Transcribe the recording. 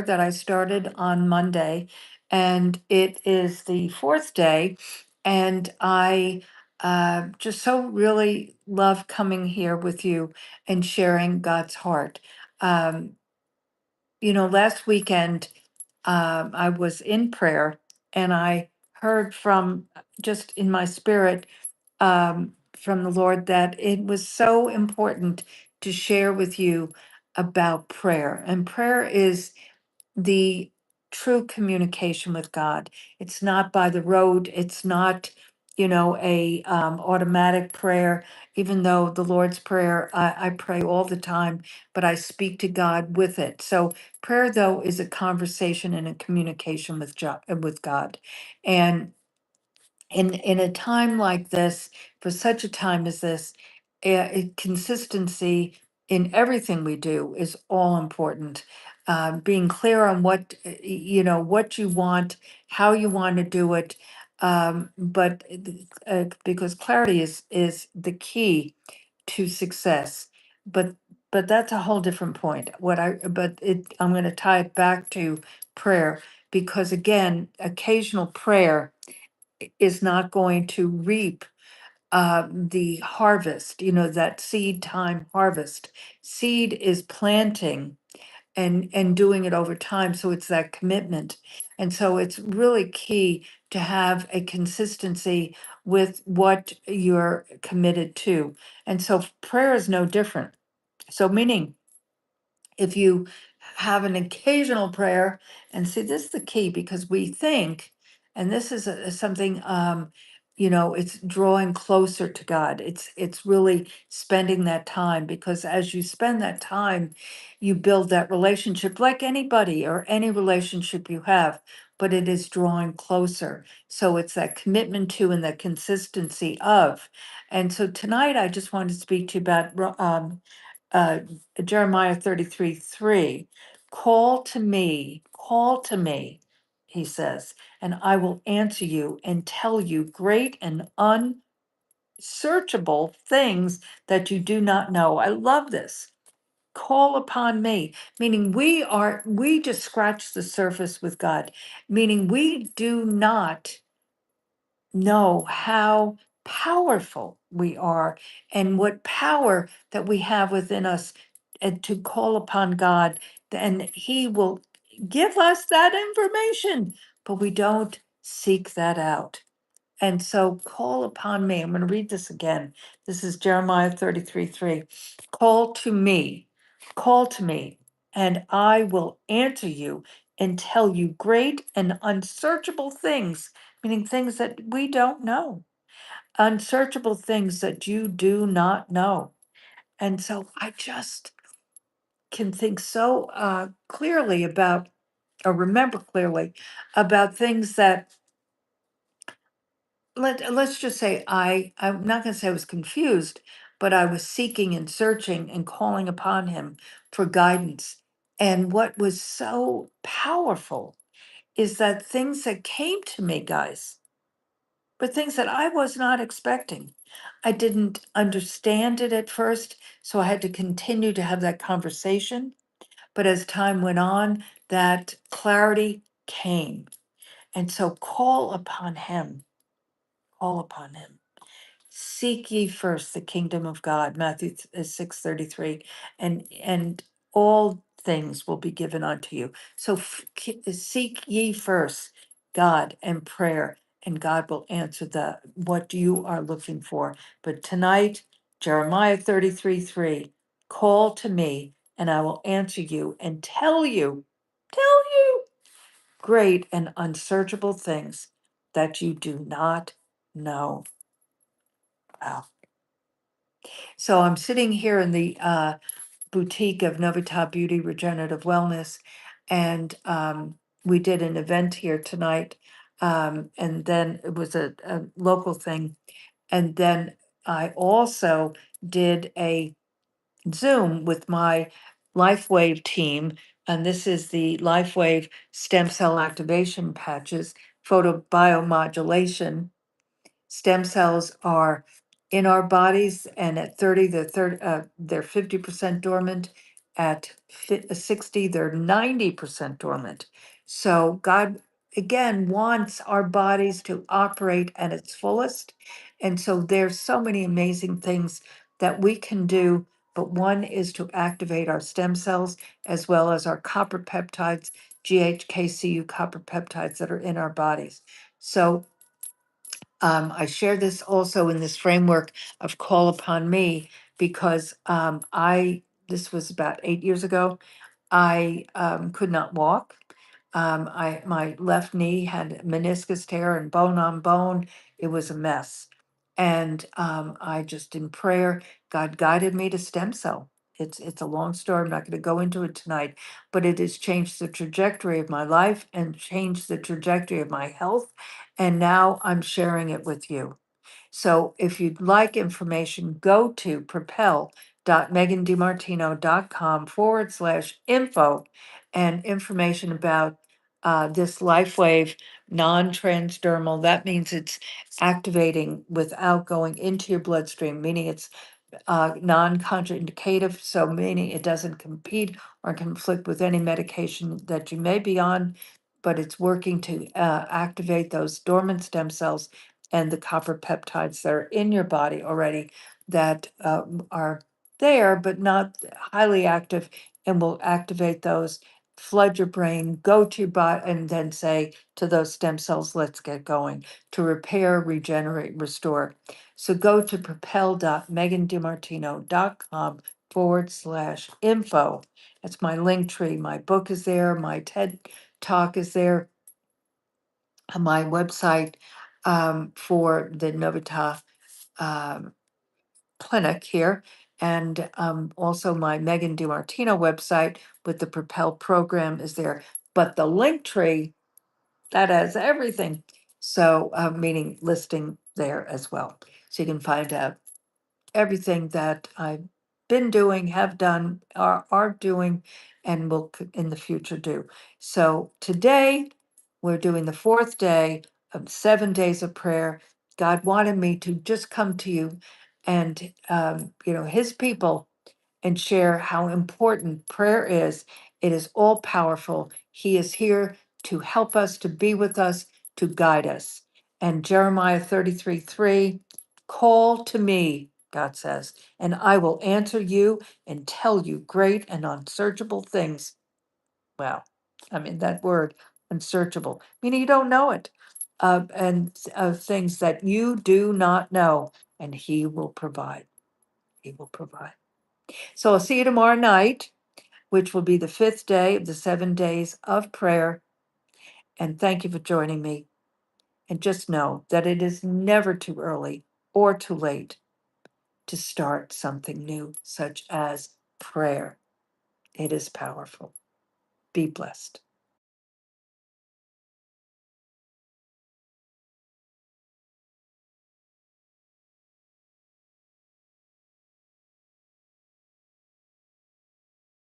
that I started on Monday, and it is the fourth day. And I just so really love coming here with you and sharing God's heart. Um, last weekend I was in prayer and I heard from just in my spirit from the Lord that it was so important to share with you about prayer. And prayer is the true communication with God. It's not by the road. It's not, a automatic prayer. Even though the Lord's prayer, I pray all the time, but I speak to God with it. So prayer, though, is a conversation and a communication with God. And in a time like this, for such a time as this, consistency in everything we do is all important. Being clear on what you want, how you want to do it, but because clarity is the key to success. But that's a whole different point. I'm going to tie it back to prayer because again, occasional prayer is not going to reap the harvest, that seed time harvest. Seed is planting and doing it over time. So it's that commitment. And so it's really key to have a consistency with what you're committed to. And so prayer is no different. So, meaning, if you have an occasional prayer, and see, this is the key because we think, and this is something, it's drawing closer to God. It's really spending that time because as you spend that time, you build that relationship like anybody or any relationship you have, but it is drawing closer. So it's that commitment to and that consistency of. And so tonight, I just wanted to speak to you about uh, Jeremiah 33:3, call to me, he says, and I will answer you and tell you great and unsearchable things that you do not know. I love this. Call upon me, meaning we just scratch the surface with God, meaning we do not know how powerful we are and what power that we have within us and to call upon God, and He will give us that information, but we don't seek that out. And so call upon me. I'm going to read this again. This is Jeremiah 33:3. Call to me, and I will answer you and tell you great and unsearchable things, meaning things that we don't know, unsearchable things that you do not know. And so I just can think so clearly about, or remember clearly about things that let's just say I'm not going to say I was confused, but I was seeking and searching and calling upon him for guidance. And what was so powerful is that things that came to me, guys, were things that I was not expecting. I didn't understand it at first, so I had to continue to have that conversation. But as time went on, that clarity came. And so call upon him, call upon him. Seek ye first the kingdom of God, Matthew 6:33, and all things will be given unto you. So seek ye first God and prayer, and God will answer the what you are looking for. But tonight, Jeremiah 33:3, call to me, and I will answer you and tell you great and unsearchable things that you do not know. Wow. So I'm sitting here in the boutique of Novita Beauty Regenerative Wellness, and we did an event here tonight, and then it was a local thing, and then I also did a Zoom with my LifeWave team, and this is the LifeWave stem cell activation patches, photobiomodulation. Stem cells are in our bodies, and at 30, they're 50% dormant, at 60, they're 90% dormant. So God, again, wants our bodies to operate at its fullest. And so there's so many amazing things that we can do, but one is to activate our stem cells as well as our copper peptides, GHKCU copper peptides that are in our bodies. So I share this also in this framework of Call Upon Me because this was about 8 years ago. I could not walk. My left knee had meniscus tear and bone on bone. It was a mess. And I just, in prayer, God guided me to stem cell. It's a long story. I'm not going to go into it tonight, but it has changed the trajectory of my life and changed the trajectory of my health. And now I'm sharing it with you. So if you'd like information, go to propel.megandimartino.com/info and information about this LifeWave non-transdermal. That means it's activating without going into your bloodstream, meaning it's non-contraindicative, so meaning it doesn't compete or conflict with any medication that you may be on, but it's working to activate those dormant stem cells and the copper peptides that are in your body already that are there but not highly active, and will activate those, flood your brain, go to your body, and then say to those stem cells, let's get going to repair, regenerate, restore. So go to propel.megandimartino.com/info. That's my link tree. My book is there. My TED talk is there. My website for the Novita um, clinic here. And also my Megan DiMartino website with the Propel program is there. But the link tree, that has everything. So, meaning listing there as well. So you can find out everything that I've been doing, have done, are doing, and will in the future do. So today, we're doing the fourth day of 7 days of prayer. God wanted me to just come to you and, his people, and share how important prayer is. It is all powerful. He is here to help us, to be with us, to guide us. And Jeremiah 33:3, call to me, God says, and I will answer you and tell you great and unsearchable things. Wow. I mean, that word, unsearchable, meaning you don't know it. And things that you do not know, and He will provide. He will provide. So I'll see you tomorrow night, which will be the fifth day of the 7 days of prayer. And thank you for joining me. And just know that it is never too early or too late to start something new, such as prayer. It is powerful. Be blessed.